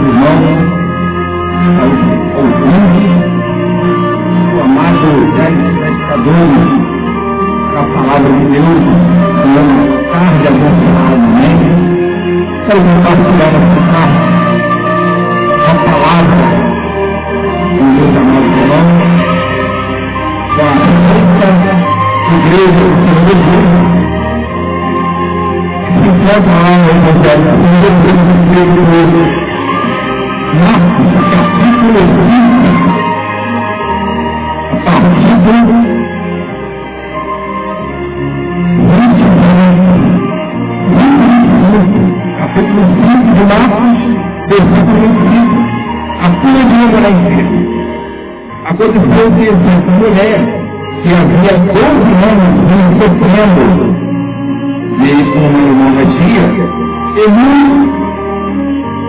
irmãos, aos ouvintes, o amado telespectadores da Palavra de Deus, uma tarde abençoada, quero compartilhar a palavra com meus amados irmãos, com a Santa Igreja do Senhor Jesus, que se encontra lá no Evangelho segundo Marcos, capítulo 5, a partir do capítulo 5 de Marcos, versículo 25, a cura de uma mulher enferma. Aconteceu que essa mulher, que havia 12 anos vinha sofrendo de uma hemorragia, e muito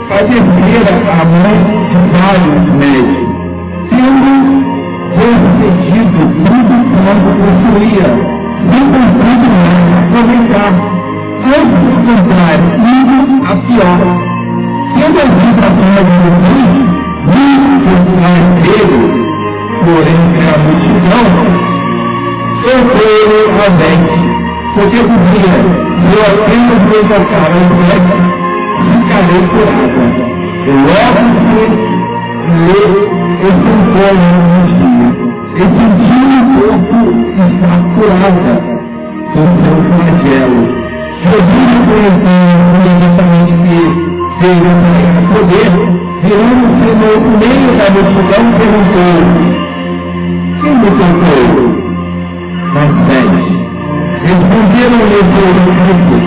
padecer a mãe de vários médicos, sendo concedido tudo quanto possuía, sem conseguir aproveitar. Antes do contrário, indo a pior. Sendo as vibrações de Jesus, vindo mais dele, porém entre a multidão, sofreu a mente, porque dizia: eu apenas vou tocar ao médico, ficarei curada. E logo que essentou no dia, e sentiu o corpo estar curada do seu flagelo. Jesus reconheceu imediatamente que veio para poder, virando-se no meio da multidão, perguntou: quem me tocou? Mas 7 responderam-lhe seus discípulos: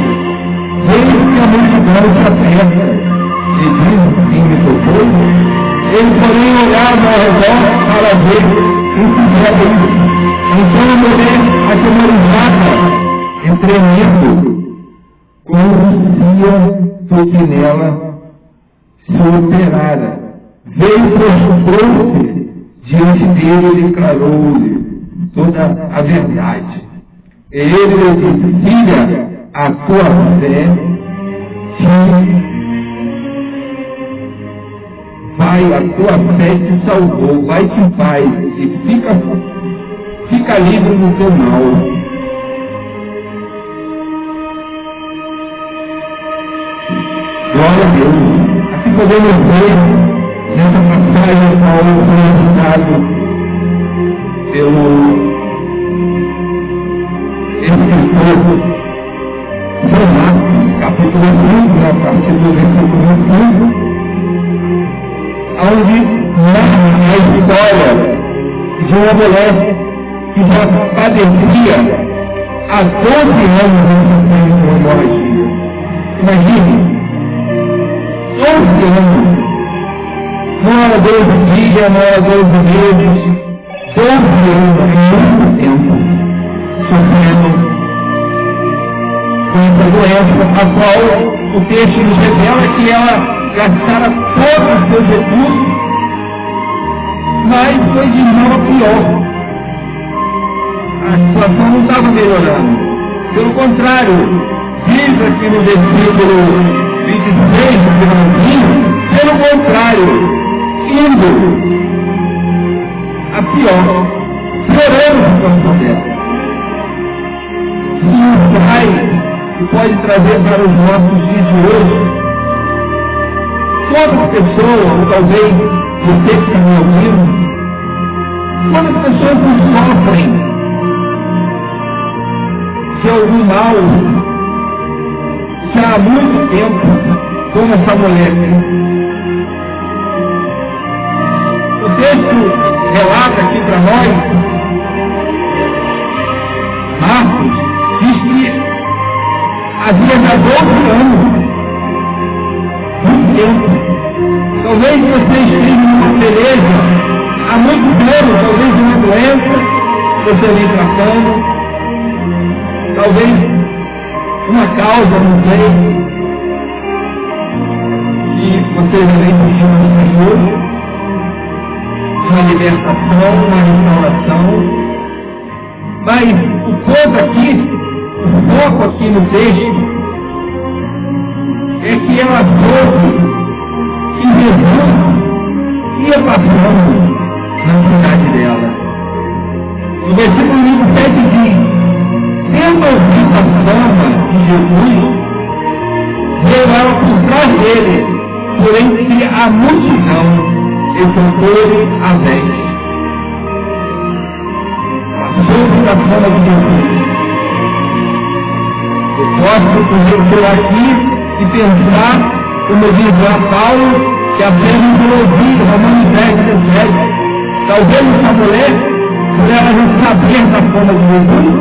eis que a multidão se aperta, e diz: quem me tocou? Ele, porém, olhava ao redor para ver quem fizera isso. Então a mulher, atemorizada, tremendo, conhecia do que nela se operara. Veio, prostrou-se diante dele e declarou-lhe toda a verdade. E ele lhe disse: filha, a tua fé a tua fé te salvou, vai-te em paz e fica livre do teu mal. Glória a Deus. Assim podemos ver nessa passagem Paulo foi ensinado pelo escritor São Marcos, capítulo 5, a partir do versículo 25, onde narra a história de uma mulher que já padecia há 12 anos de hemorragia. Imagine, 12 anos, não era 12 dias, não era 12 meses, 12 anos é muito tempo sofrendo com essa doença, a qual o texto nos revela que ela gastara todos os seus recursos, mas foi de mal a pior. A situação não estava melhorando. Pelo contrário, diz aqui no versículo 26 do finalzinho, pelo contrário, indo a pior, piorando a situação dela. E o Pai que pode trazer para os nossos dias de hoje, quantas pessoas, ou talvez você que está me ouvindo, quantas pessoas não sofrem de algum mal já há muito tempo, como essa mulher. O texto relata aqui para nós, Marcos diz que havia já 12 anos, muito tempo. Talvez você esteja numa beleza há muito tempo, talvez uma doença, você vem tratando, talvez uma causa, não sei, que você vem pedindo no Senhor, uma libertação, uma restauração. Mas o foco aqui no texto é que ela soube E Jesus ia passando na cidade dela. No versículo 27 diz: tendo ouvido a fama de Jesus, veio ela por trás dele, por entre a multidão, e tocou a veste. Soube da fama de Jesus. Eu posso correr por aqui e pensar, como diz lá Paulo, que apenas por ouvir Romanos 10, 17, talvez essa mulher, por ela não saber da fama de Jesus,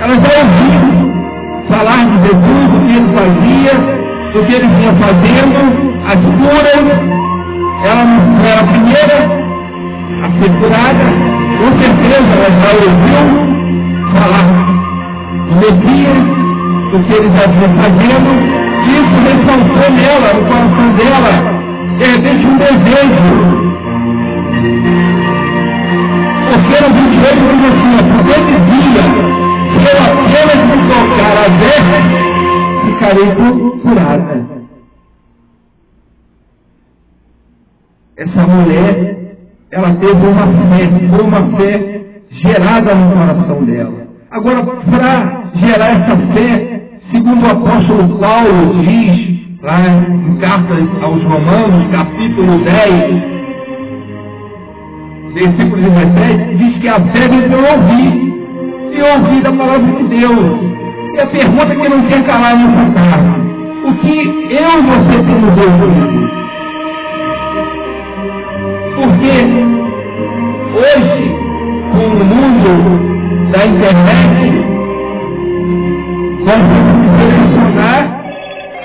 ela já ouviu falar de Jesus, do que ele fazia, do que ele vinha fazendo, as curas. Ela não era a primeira a ser curada, com certeza ela já ouviu falar do Messias, do que ele já vinha fazendo. Isso ressaltou nela, no coração dela, de repente um desejo. Porque no 28 diz assim: porque dizia, se eu apenas me tocar a veste, ficarei curada. Essa mulher, ela teve uma fé gerada no coração dela. Agora, para gerar essa fé, segundo o apóstolo Paulo diz, lá em Cartas aos Romanos, capítulo 10, versículo 17, diz que a fé vem pelo ouvir da palavra de Deus. E a pergunta que não quer calar nessa casa: o que eu e você temos ouvido? Porque hoje, com o mundo da internet, nós vamos selecionar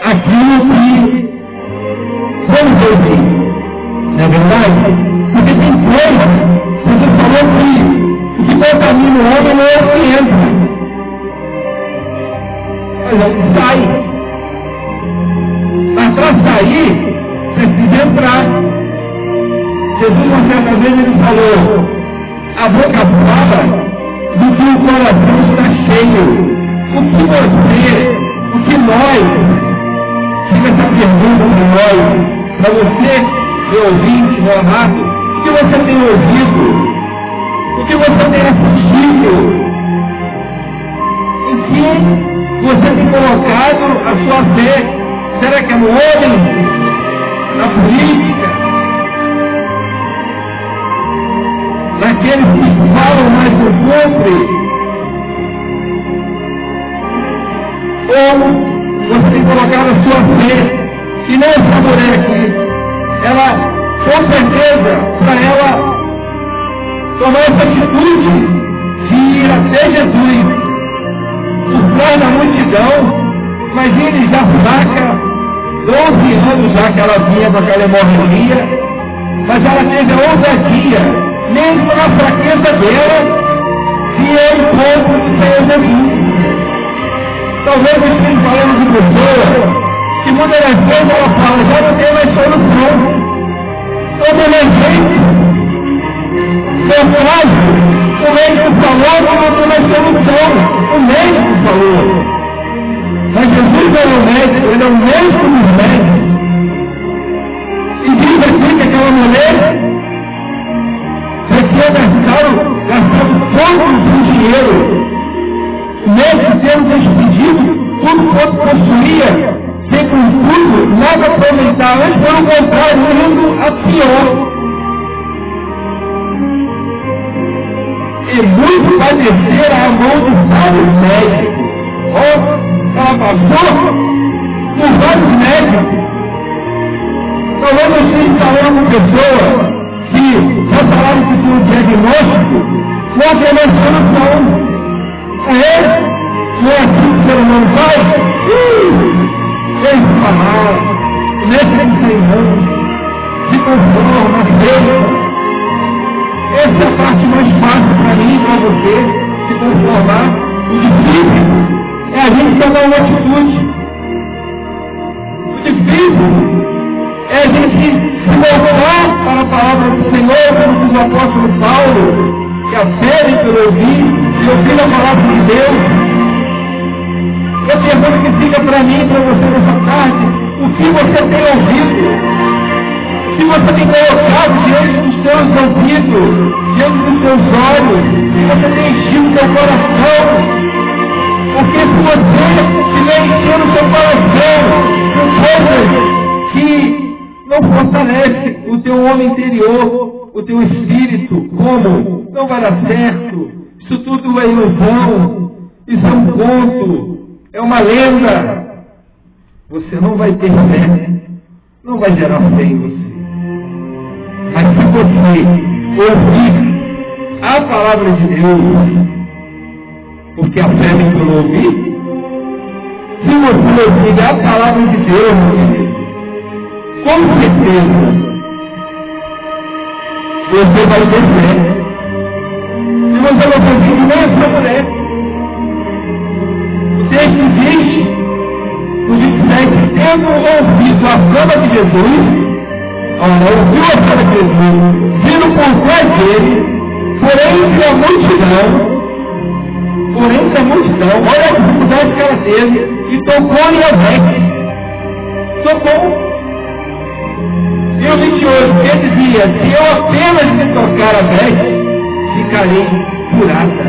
aquilo que vamos ouvir. Não é verdade? Porque tem coisas, você falou que o que contamina o homem não é o que entra, mas é o que sai. Mas para sair, precisa entrar. Jesus, uma certa vez, ele falou: a boca fala do que o coração está cheio. O que nós, fica essa pergunta para você, meu ouvinte, meu amado: o que você tem ouvido? O que você tem assistido? Em que você tem colocado a sua fé? Será que é no homem? Na política? Naqueles que falam mais do cumpre? Ou você tem colocado a sua fé? E não essa mulher aqui, ela, com certeza, para ela tomar essa atitude de ir até Jesus, por trás da multidão. Imagine, já fraca, 12 anos já que ela vinha com aquela hemorragia, mas ela teve a ousadia, mesmo na fraqueza dela, de ir ao encontro do Senhor Jesus. Talvez eu esteja falando de pessoas que muitas das vezes ela fala: já não tem mais solução. Toda emergência, seu caso, o médico falou que não tem mais solução. O médico falou. Mas Jesus é o médico, ele é o médico dos médicos. E diz assim que aquela mulher gastando todo o dinheiro, mesmo sendo despedido, tudo quanto possuía, sem com tudo, nada aproveitar, mas pelo contrário, indo a pior. E muito padecer à mão do sábio médico. Ela passou por vários médicos. Talvez eu esteja falando com pessoas que já falaram que tinha um diagnóstico, não tem mais solução. Não é assim que o ser humano faz? Sem falar, nesse Senhor, se conforma, aceita. Essa é a parte mais fácil para mim e para você, se conformar. O difícil é a gente tomar uma atitude. O difícil é a gente se voltar para a palavra do Senhor, como diz o apóstolo Paulo, que a fé vem pelo ouvir e ouvir a palavra de Deus. Eu pergunto que fica para mim e para você nessa tarde: o que você tem ouvido? Se você tem colocado diante dos teus ouvidos, diante dos teus olhos, se você tem enchido o seu coração, porque se você estiver enchendo o seu coração com coisas que não fortalecem o teu homem interior, o teu espírito, como não vai dar certo, isso tudo é ilusão, isso é um conto, é uma lenda, você não vai ter fé, não vai gerar fé em você. Mas se você ouvir a palavra de Deus, porque a fé vem pelo ouvir, se você ouvir a palavra de Deus, com certeza você vai ter fé. Se você não conseguir nem essa mulher, o texto diz no 27, tendo ouvido a fama de Jesus, ouviu a fama de Jesus, vindo por trás dele, porém entre a multidão, olha a dificuldade que ela teve, e tocou-lhe a veste. Tocou. E o 28, ele dizia, se eu apenas me tocar a veste, ficarei curada.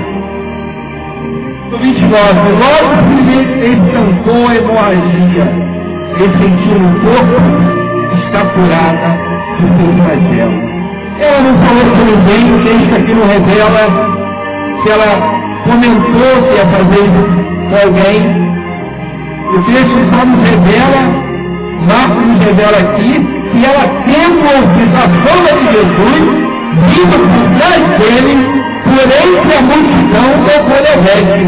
No 29, logo se estancou a hemorragia, ele sentiu no corpo, está curada do seu flagelo. Ela não falou com ninguém, o texto aqui não revela se ela comentou que ia fazer com alguém. O texto só nos revela, Marcos nos revela aqui, que ela tendo ouvido a fama de Jesus, vindo por trás dele, por entre a multidão, tocou-lhe a veste.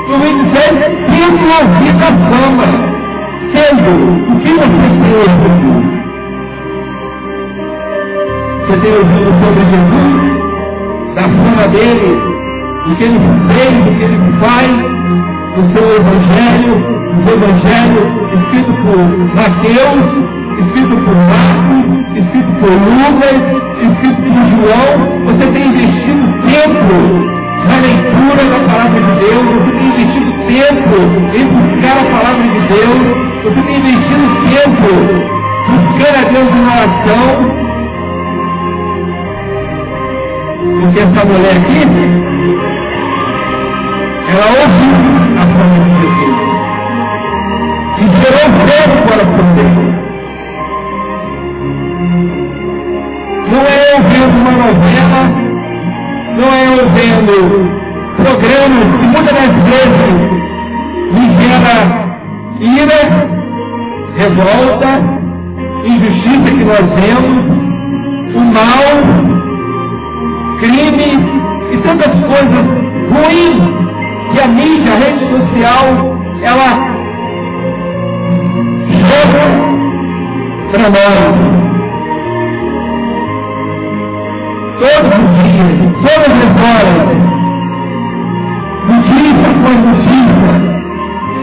No 27, tendo ouvido a fama, o que você tem ouvido? Você tem ouvido sobre Jesus? Da fama dele, do que ele fez, do que ele faz, do seu evangelho escrito por Mateus, escrito por Marcos, escrito por Lucas, escrito por João. Você tem investido tempo na leitura da palavra de Deus, você tem investido tempo em buscar a palavra de Deus, você tem investido tempo buscando a Deus em oração. Porque essa mulher aqui, ela ouviu a fama de Jesus e gerou fé no coração dele. Não é ouvindo uma novela, não é ouvindo programas que muitas das vezes me gera ira, revolta, injustiça que nós vemos, o mal, crime e tantas coisas ruins que a mídia, a rede social, ela joga para nós. Todos os dias, todas as horas, notícia após notícia,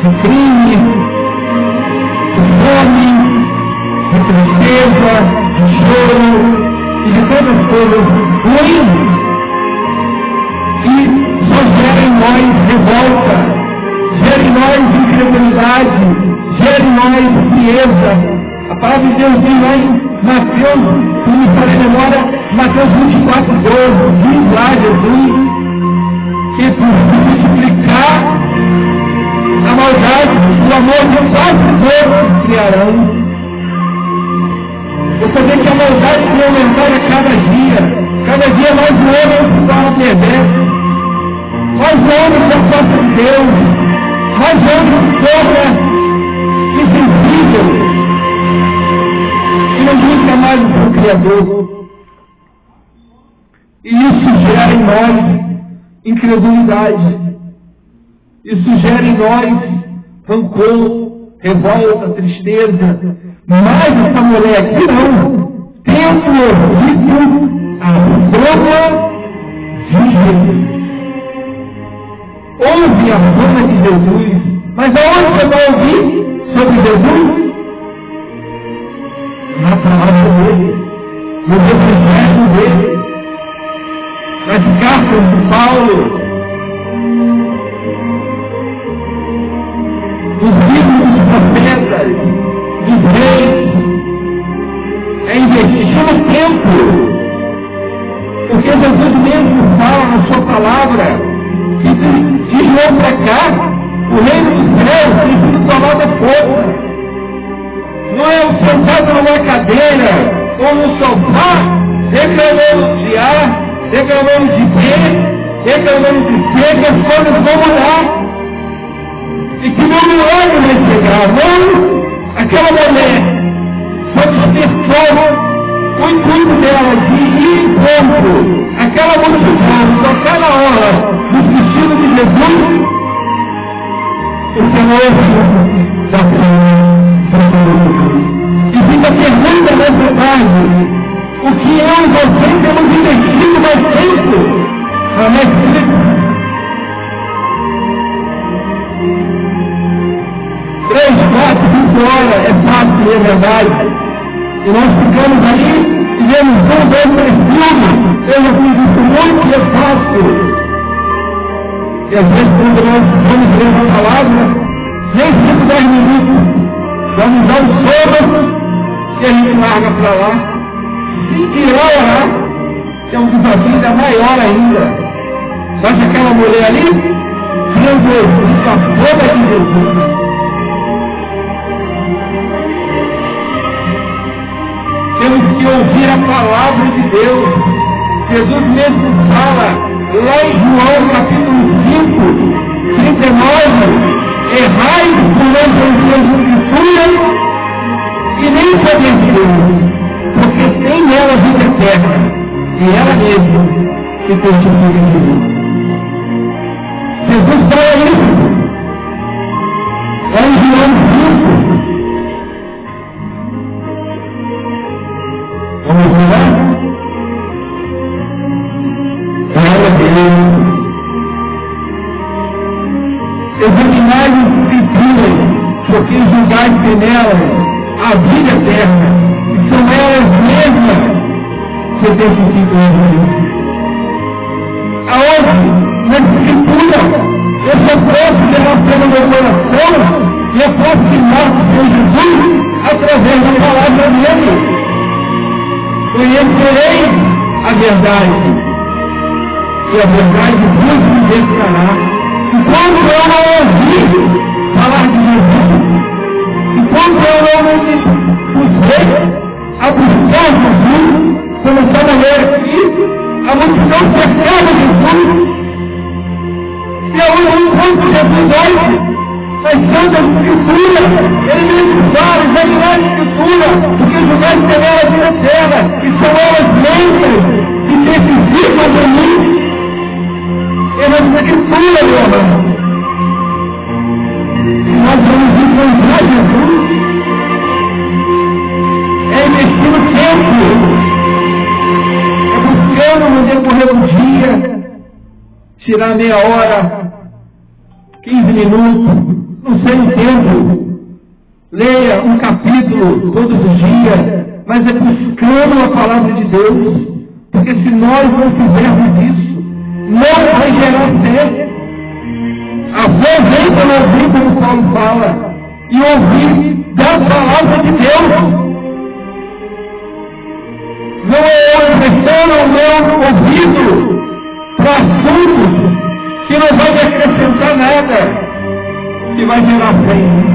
de crime, de fome, de tristeza, de choro e de tantas coisas ruins que só gera em nós revolta, gera em nós incredulidade, gera em nós frieza. A palavra de Deus diz lá em Mateus, se me falha a memória, Mateus 24, 12, diz lá Jesus que por multiplicar a maldade, o amor de quase todos criarão. Você vê que a maldade tem aumentado a cada dia mais o homem se torna perverso, mais o homem se afasta de Deus, mais o homem se torna insensível e não busca mais o seu Criador. E isso gera em nós incredulidade, isso gera em nós rancor, revolta, tristeza. Mas essa mulher aqui não, tendo ouvido a fama de Jesus. Ouve a fama de Jesus, mas aonde você vai ouvir sobre Jesus? Na palavra dele, no evangelho dele, nas cartas de Paulo, nos livros dos profetas, dos reis, tempo. Porque Jesus mesmo fala na sua palavra que de João para cá, o reino dos céus tem sido tomado a força. Não é o sentado numa cadeira ou no sofá, reclamando de A, reclamando de B, reclamando de C, que as coisas vão mudar. E que meu milagre vai chegar. Não, aquela mulher só despertou o intuito dela de ir em campo, aquela multidão, tocar na hora dos vestidos de Jesus, o Senhor da e fica a pergunta nessa tarde: o que eu e você temos investido mais tempo na Netflix? 3, 4, 5 horas é fácil, é verdade. E nós ficamos ali e vemos 1, 2, 3 filmes. Eu já fiz isso muito e é fácil. E às vezes, quando nós vamos ler uma palavra, nem 5, 10 minutos, vamos dar um sono e a gente larga para lá. Se tirar orar, que é um desafio ainda maior ainda. Mas aquela mulher ali, Jesus, a fome de Jesus. Temos que ouvir a palavra de Deus. Jesus mesmo fala lá em João capítulo 5, 39, errais por não conhecer as Escrituras e nem saber de Deus, porque tem nela vida eterna, e ela mesma que testifica de mim. Jesus fala isso lá em João 5. Vamos lá? Glória a Deus. Examinai as Escrituras, porque julgai nelas a vida eterna, e são elas mesmas que testificam de mim. Aonde? Na Escritura, eu só posso relacionar no meu coração, e eu posso firmar com o Senhor Jesus através da palavra dele. Conhecerei a verdade, e a verdade vos libertará. E quando eu não ouvi falar de Jesus, e quando eu não me pus a buscar Jesus, começando a ler aqui, a multidão cercava Jesus, e eu encontro Jesus hoje, nas Santas Escrituras, ele mesmo fala, examinar a Escritura, porque julgar temer a vida eterna, e são elas mesmas que testificam de mim. É na Escritura, meu amado. E nós vamos encontrar Jesus, é investindo tempo, é buscando no decorrer do dia, tirar meia hora, 15 minutos, não sei o tempo, leia um capítulo todos os dias, mas é buscando a palavra de Deus, porque se nós não fizermos isso, não vai gerar fé. A fé vem pelo ouvir, como Paulo fala, e ouvir da palavra de Deus. Não é eu emprestando o meu ouvido para assuntos que não vai me acrescentar nada, que vai gerar fé em mim.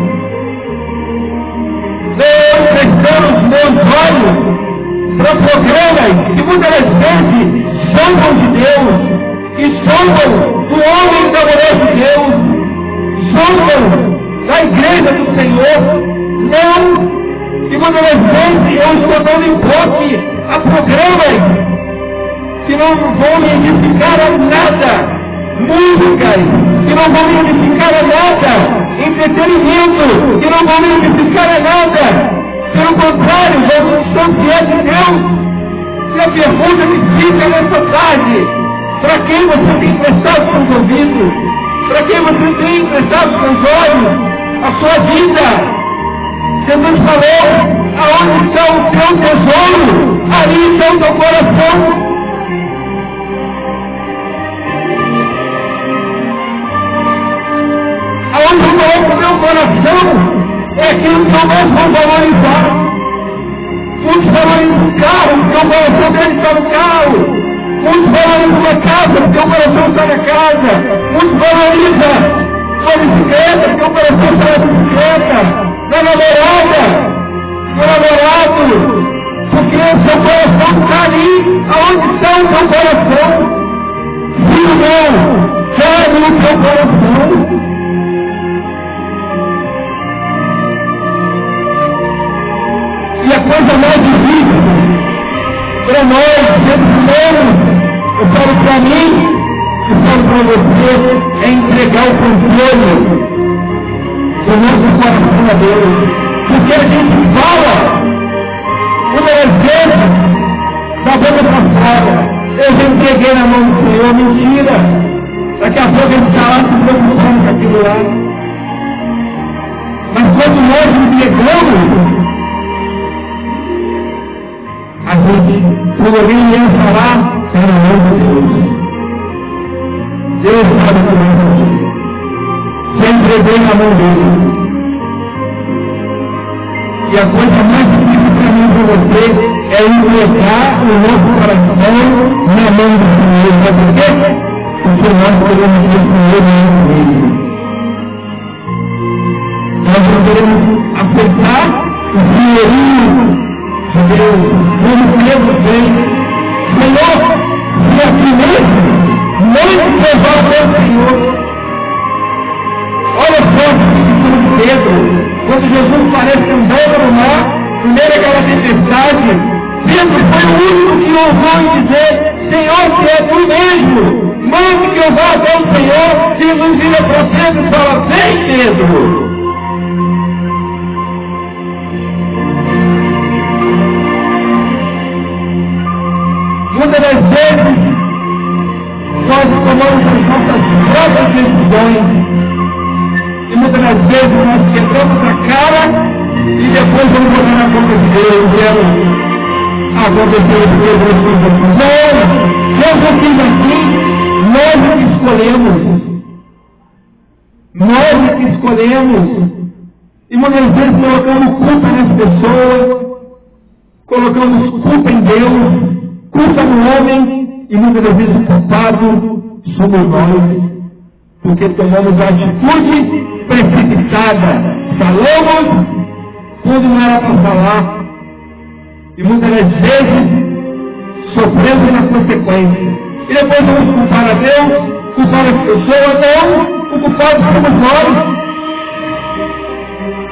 Eu emprestando os meus olhos para programas que muitas vezes zombam de Deus, e zombam do homem da mulher de Deus, zombam da igreja do Senhor. Não, e muitas vezes eu estou dando enfoque a programas que não vão me edificar a nada, músicas que não vão me edificar a nada, entretenimento que não vão me edificar a nada. Pelo contrário, vamos distanciar de Deus. E a pergunta que fica nessa tarde: para quem você tem emprestado seus ouvidos? Para quem você tem emprestado seus olhos? A sua vida? Jesus falou: aonde está o teu tesouro, ali está o teu coração. Aonde coloca o meu coração é aquilo que eu mais vou valorizar. Muitos valorizam valoriza o carro, porque o coração dele está no carro. Muitos valorizam uma casa, porque o coração está na casa. Muitos valorizam uma bicicleta, porque o coração está na bicicleta. Na namorada, no namorado, porque o seu coração está ali. Aonde está o seu coração? Sim, não, está no seu coração. E a coisa mais difícil para nós, seres humanos, eu falo para mim, eu falo para você, é entregar o controle do nosso coração a Deus. Porque a gente fala, uma das vezes, da boca para fora, eu já entreguei na mão do Senhor, mentira. Daqui a pouco ele está lá se preocupando com aquilo lá. Mas quando nós entregamos, a gente, quando alguém ia falar, era na mão de Deus. Deus sabe o que vai fazer. Já entreguei na mão dele. E a coisa mais difícil para mim e para você é entregar o nosso coração na mão do Senhor. Sabe por quê? Porque nós podemos ter o Senhor mesmo. Nós podemos aceitar o senhorio de Deus, como Pedro fez. Senhor, se assim mesmo, não provar ao Senhor. Olha só o que de Pedro, quando Jesus parece andando no mar, no meio daquela tempestade, Pedro foi o único que ousou em dizer: Senhor, se é tu mesmo, mande que eu vá até o Senhor. Jesus vira para Pedro e fala: vem, Pedro. Muitas das vezes, nós tomamos as nossas próprias decisões. E muitas das vezes nós quebramos a cara e depois vamos botar na conta de Deus, dizendo: aconteceu porque Deus fez assim. Não, Deus não fez assim. Nós é que escolhemos. Nós é que escolhemos. E muitas vezes colocamos culpa nas pessoas, colocamos culpa em Deus, culpa no homem, e muitas das vezes o culpado somos nós, porque tomamos a atitude precipitada. Falamos quando não era para falar, e muitas das vezes sofremos na consequência. E depois vamos culpar a Deus, culpar as pessoas. Não, o culpado somos nós.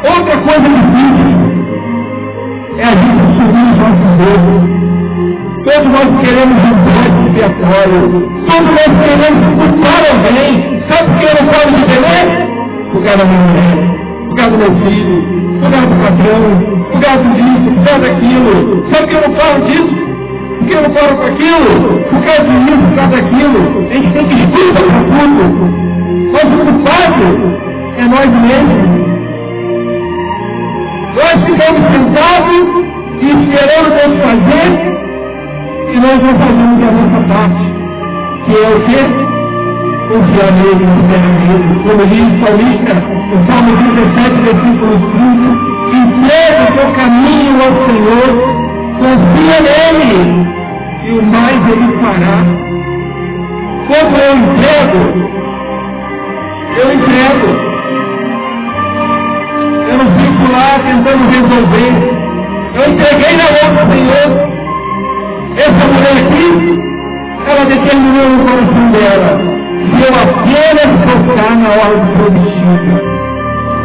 Outra coisa difícil é a gente assumir os nossos erros. Todos nós queremos um bode expiatório. Todos nós queremos culpar alguém. Sabe por que eu não falo de Belém? Por causa da minha mulher, por causa do meu filho, por causa do patrão, por causa disso, por causa daquilo. Sabe por que eu não falo disso? Por que eu não falo com aquilo? Por causa disso, por causa daquilo. A gente tem que desculpa para tudo. Mas o culpado é nós mesmos. Nós ficamos sentados e esperando Deus fazer, e nós não fazemos a nossa parte, que é o quê? Confiar nele, confiar nele. Como diz o salmista, no Salmo 17, versículo 5, entrega o teu caminho ao Senhor, confia nele, e o mais ele fará. Como eu entrego, eu entrego. Eu não fico lá tentando resolver. Eu entreguei na mão do Senhor. Essa mulher aqui, ela determinou no coração dela: se eu apenas tocar na ordem prometida.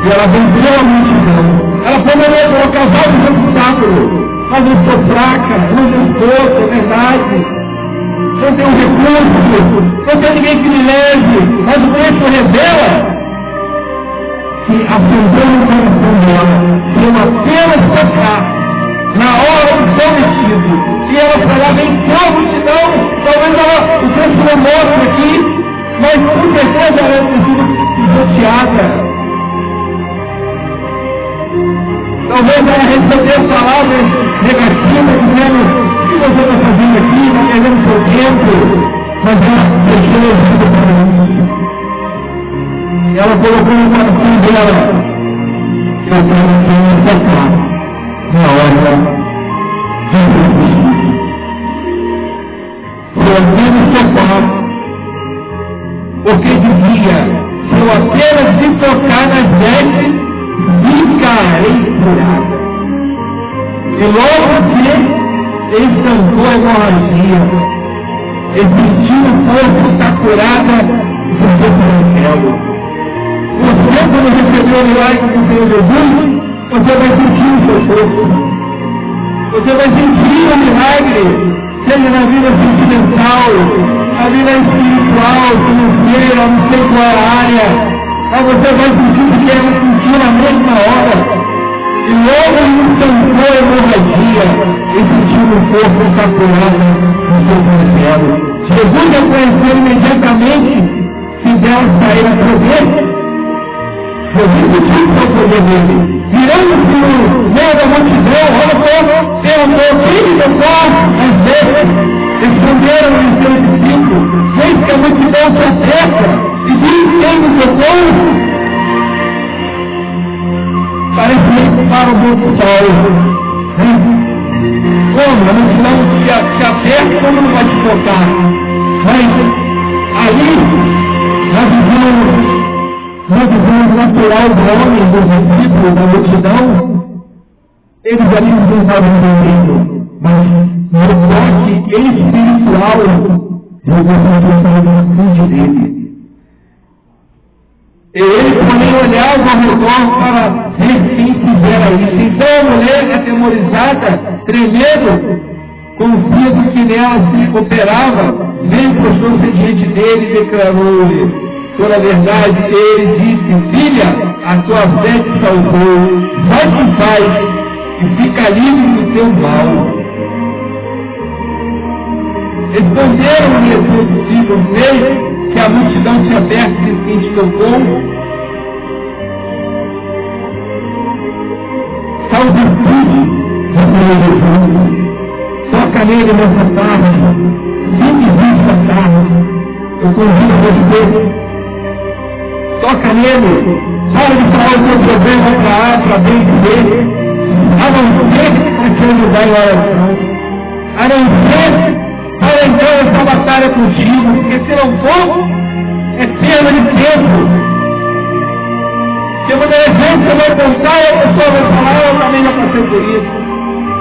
E ela venceu a multidão. Ela falou: não vou colocar vários obstáculos, mas eu sou fraca, não tenho força, é verdade. Não tenho recurso, não tenho ninguém que me leve. Mas o texto revela que acendeu no coração dela, se eu apenas tocar na hora do prometido, e ela foi lá, venceu a multidão. Talvez o texto não mostre aqui, mas com certeza ela tem sido pisoteada. Talvez ela recebeu palavras negativas, dizendo: o que você está fazendo aqui, está perdendo seu tempo. Mas ela deixou a vida para isso. Ela colocou no coração dela: eu tenho que me tocar na hora de E logo que estancou a hemorragia, existiu o corpo está curada do seu céu. Você, quando recebeu o milagre do Senhor Jesus, você vai sentir o seu corpo. Você vai sentir o milagre, seja na vida sentimental, na vida espiritual, financeira, não sei qual área, mas você vai sentir o que ela sentiu na mesma hora. E logo estancou a hemorragia, e sentiu o corpo está curado no seu céu. Jesus reconheceu imediatamente que dela sair a poder. Jesus sentiu o seu poder dele. Virando-se no meio da multidão, olha só, tem um filho de Deus, às vezes, responderam os seus discípulos, vês que a multidão se acerca e diz quem nos socorro. Parece que para o mundo sol. Como? A multidão se acerca, como não vai te tocar? Mas ali, na visão natural do homem, dos discípulos, da multidão, eles ali não estavam entendendo, mas no toque espiritual, Jesus estava na frente dele. E ele, porém, olhava ao redor para ver quem fizera isso. Então a mulher, atemorizada, tremendo, confiando que nela se operava, veio, prostou-se diante dele e declarou-lhe toda a verdade. Ele disse: filha, a tua fé te salvou, vai em paz e fica livre do teu mal. Responderam-lhe os seus discípulos: vês que a multidão se aperta e quem te tocou? Tal virtude, toca nele nessa tarde, fique visto essa tarde, eu convido você, toca nele, para de falar o seu problema para A, para B e C, a não ser para te ajudar em oração, a não ser para entrar nessa batalha contigo, porque se não for, é perda de tempo. Porque quando a gente vai contar, a pessoa vai falar: eu também já passei por isso,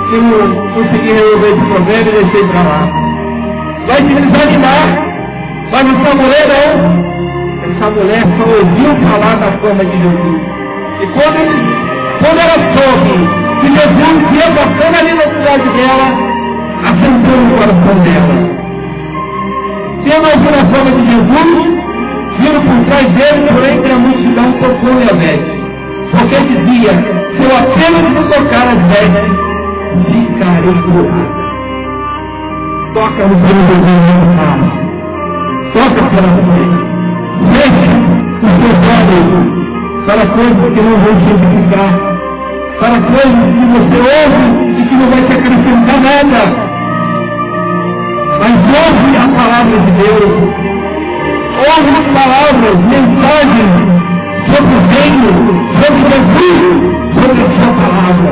que não consegui resolver esse problema e deixei para lá. Vai te desanimar, mas essa mulher não. Essa mulher só ouviu falar da fama de Jesus. E quando ela soube que Jesus ia passando ali na cidade dela, assentou no coração dela. Tendo ouvido a fama de Jesus, viram por trás dele, por entre a multidão, tocou-lhe a veste. Porque dizia: se eu apenas me tocar as vestes, ficarei curado. Toca no seu Jesus, toca pela frente. Feche os seus olhos para coisas que não vão te edificar, para coisas que você ouve e que não vai te acrescentar nada. Mas ouve a palavra de Deus, ouve palavras, mensagens sobre o reino, sobre Jesus, sobre a sua palavra.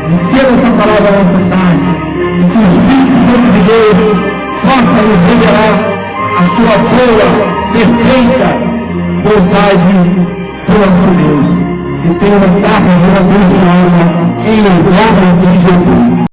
Receba essa palavra nessa tarde, e que o Espírito Santo de Deus possa nos revelar a sua boa, perfeita vontade do nosso Deus. Que tenha uma tarde de uma grande alma em nome de Jesus.